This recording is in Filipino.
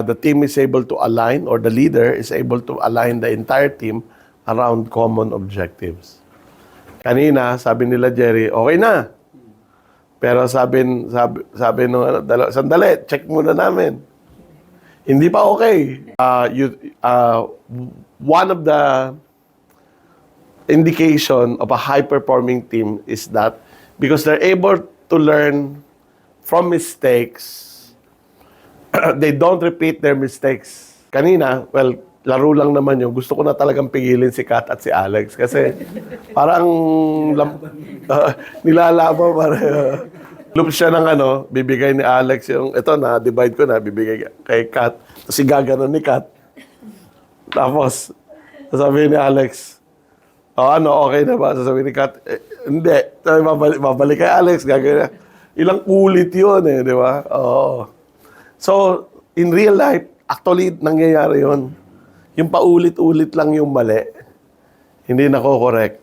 the team is able to align, or the leader is able to align the entire team around common objectives. Kanina, sabi nila Jerry, okay na. Pero sabi nung sandali, check muna namin. Hindi pa okay. One of the indication of a high-performing team is that because they're able to learn from mistakes, they don't repeat their mistakes. Kanina, well, laro lang naman yun. Gusto ko na talagang pigilin si Kat at si Alex kasi parang nilalaban loop siya ng bibigay ni Alex yung, ito na, divide ko na, bibigay kay Kat. Tapos gaganon ni Kat. Tapos, sasabihin ni Alex, okay na ba? Sasabihin ni Kat, hindi. Sabi, babalik kay Alex, gagawin. Ilang ulit yun di ba? Oo. So, in real life, actually, nangyayari yun. Yung paulit-ulit lang yung mali, hindi nako-correct.